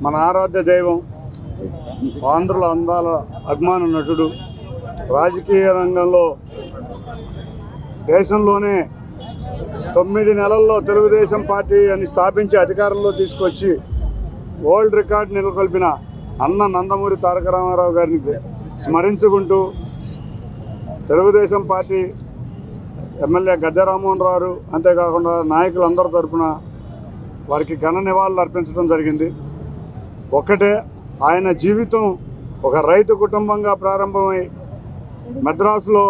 మన ఆరాధ్య దైవం, ఆంధ్రుల అందాల అభిమాన నటుడు, రాజకీయ రంగంలో దేశంలోనే 9 నెలల్లో తెలుగుదేశం పార్టీ అని స్థాపించి అధికారంలో తీసుకొచ్చి వరల్డ్ రికార్డు నెలకొల్పిన అన్న నందమూరి తారక రామారావు గారిని స్మరించుకుంటూ తెలుగుదేశం పార్టీ ఎమ్మెల్యే గద్దె రామ్మోహన్ రావు అంతేకాకుండా నాయకులందరి తరఫున వారికి ఘన నివాళులు అర్పించడం జరిగింది. ఒక్కటే, ఆయన జీవితం ఒక రైతు కుటుంబంగా ప్రారంభమై మద్రాసులో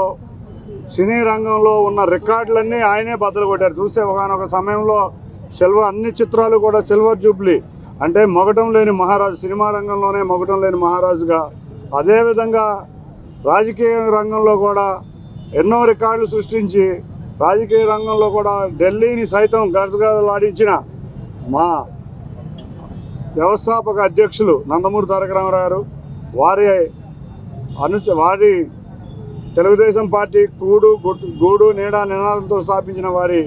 సినీ రంగంలో ఉన్న రికార్డులన్నీ ఆయనే బద్దలు కొట్టారు. చూస్తే ఒకనొక సమయంలో అన్ని చిత్రాలు కూడా సిల్వర్ జూబ్లీ, అంటే మొగటం లేని మహారాజు, సినిమా రంగంలోనే మొగటం లేని మహారాజుగా, అదేవిధంగా రాజకీయ రంగంలో కూడా ఎన్నో రికార్డులు సృష్టించి రాజకీయ రంగంలో కూడా ఢిల్లీని సైతం గజగజలాడించిన మా వ్యవస్థాపక అధ్యక్షులు నందమూరి తారక రామారావు వారి తెలుగుదేశం పార్టీ గూడు నీడ నినాదంతో స్థాపించిన వారి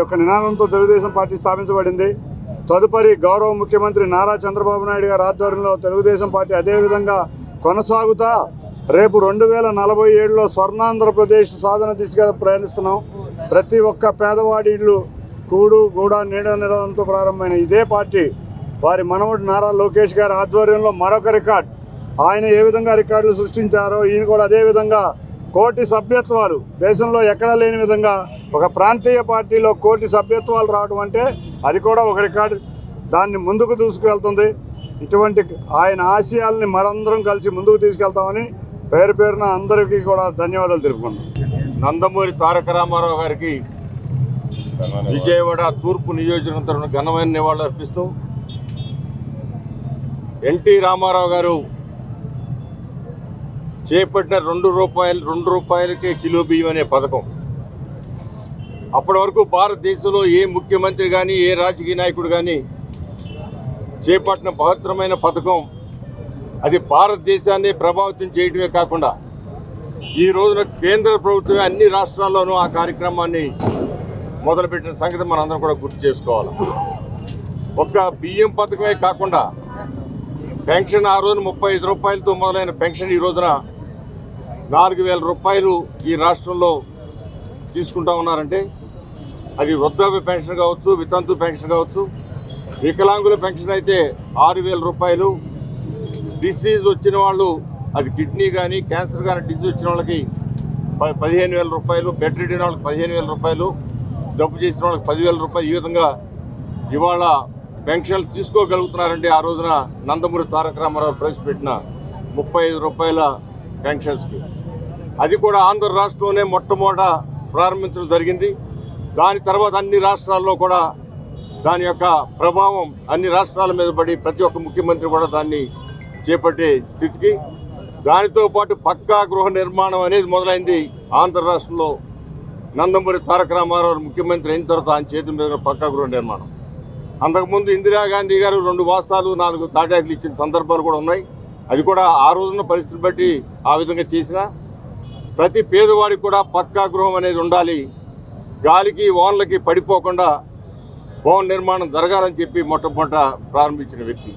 యొక్క నినాదంతో తెలుగుదేశం పార్టీ స్థాపించబడింది. తదుపరి గౌరవ ముఖ్యమంత్రి నారా చంద్రబాబు నాయుడు గారి ఆధ్వర్యంలో తెలుగుదేశం పార్టీ అదేవిధంగా కొనసాగుతా రేపు 2047లో స్వర్ణాంధ్రప్రదేశ్ సాధన దిశగా ప్రయాణిస్తున్నాం. ప్రతి ఒక్క పేదవాడి ఇల్లు గూడ నీడ నినాదంతో ప్రారంభమైన ఇదే పార్టీ వారి మనవడు నారా లోకేష్ గారి ఆధ్వర్యంలో మరొక రికార్డ్, ఆయన ఏ విధంగా రికార్డులు సృష్టించారో ఈయన కూడా అదేవిధంగా కోటి సభ్యత్వాలు, దేశంలో ఎక్కడా లేని విధంగా ఒక ప్రాంతీయ పార్టీలో కోటి సభ్యత్వాలు రావడం అంటే అది కూడా ఒక రికార్డు. దాన్ని ముందుకు దూసుకువెళ్తుంది. ఇటువంటి ఆయన ఆశయాల్ని మనందరం కలిసి ముందుకు తీసుకెళ్తామని పేరున అందరికీ కూడా ధన్యవాదాలు తెలుపుకున్నాం. నందమూరి తారక రామారావు గారికి విజయవాడ తూర్పు నియోజకవర్గం తరఫున ఘనమైన నివాళులు అర్పిస్తూ, ఎన్టీ రామారావు గారు చేపట్టిన 2 రూపాయలకే కిలో బియ్యం అనే పథకం అప్పటి వరకు భారతదేశంలో ఏ ముఖ్యమంత్రి కానీ ఏ రాజకీయ నాయకుడు కానీ చేపట్టిన బృహత్తరమైన పథకం. అది భారతదేశాన్ని ప్రభావితం చేయడమే కాకుండా ఈ రోజున కేంద్ర ప్రభుత్వమే అన్ని రాష్ట్రాల్లోనూ ఆ కార్యక్రమాన్ని మొదలుపెట్టిన సంగతి మనందరం కూడా గుర్తు చేసుకోవాలి. ఒక్క బియ్యం పథకమే కాకుండా పెన్షన్ ఆ రోజున 35 రూపాయలతో మొదలైన పెన్షన్ ఈ రోజున 4,000 రూపాయలు ఈ రాష్ట్రంలో తీసుకుంటా ఉన్నారంటే అది వృద్ధాప్య పెన్షన్ కావచ్చు, వితంతు పెన్షన్ కావచ్చు, వికలాంగుల పెన్షన్ అయితే 6,000 రూపాయలు, డిసీజ్ వచ్చిన వాళ్ళు, అది కిడ్నీ కానీ క్యాన్సర్ కానీ డిసీజ్ వచ్చిన వాళ్ళకి 15,000 రూపాయలు, బెడ్ రిడిన వాళ్ళకి 15,000 రూపాయలు, జబ్బు చేసిన వాళ్ళకి 10,000 రూపాయలు, ఈ విధంగా ఇవాళ పెన్షన్లు తీసుకోగలుగుతున్నారంటే ఆ రోజున నందమూరి తారక రామారావు ప్రవేశపెట్టిన 35 రూపాయల పెన్షన్స్కి. అది కూడా ఆంధ్ర రాష్ట్రంలోనే మొట్టమొదట ప్రారంభించడం జరిగింది. దాని తర్వాత అన్ని రాష్ట్రాల్లో కూడా దాని యొక్క ప్రభావం అన్ని రాష్ట్రాల మీద పడి ప్రతి ఒక్క ముఖ్యమంత్రి కూడా దాన్ని చేపట్టే స్థితికి, దానితో పాటు పక్కా గృహ నిర్మాణం అనేది మొదలైంది ఆంధ్ర రాష్ట్రంలో. నందమూరి తారక రామారావు ముఖ్యమంత్రి అయిన తర్వాత ఆయన చేతుల మీద పక్కా గృహ నిర్మాణం. అంతకుముందు ఇందిరాగాంధీ గారు 2 వాసాలు 4 తాటాకులు ఇచ్చిన సందర్భాలు కూడా ఉన్నాయి. అది కూడా ఆ రోజున పరిస్థితి బట్టి ఆ విధంగా చేసిన ప్రతి పేదవాడికి కూడా పక్కా గృహం అనేది ఉండాలి, గాలికి వానలకి పడిపోకుండా భవన నిర్మాణం జరగాలని చెప్పి మొట్టమొదట ప్రారంభించిన వ్యక్తి.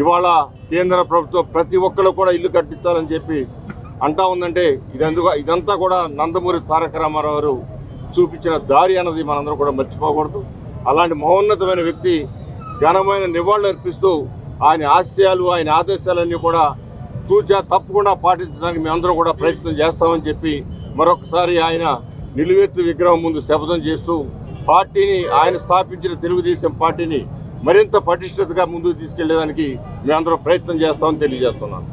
ఇవాళ కేంద్ర ప్రభుత్వం ప్రతి ఒక్కరు కూడా ఇల్లు కట్టించాలని చెప్పి అంటా ఉందంటే ఇదంతా కూడా నందమూరి తారక రామారావు గారు చూపించిన దారి అన్నది మనందరం కూడా మర్చిపోకూడదు. అలాంటి మహోన్నతమైన వ్యక్తి ఘనమైన నివాళులు అర్పిస్తూ ఆయన ఆశయాలు, ఆయన ఆదేశాలన్నీ కూడా తూచా తప్పకుండా పాటించడానికి మేమందరం కూడా ప్రయత్నం చేస్తామని చెప్పి మరొకసారి ఆయన నిలువెత్తు విగ్రహం ముందు శపథం చేస్తూ పార్టీని, ఆయన స్థాపించిన తెలుగుదేశం పార్టీని మరింత పటిష్టతగా ముందుకు తీసుకెళ్లేదానికి మేమందరం ప్రయత్నం చేస్తామని తెలియజేస్తున్నాను.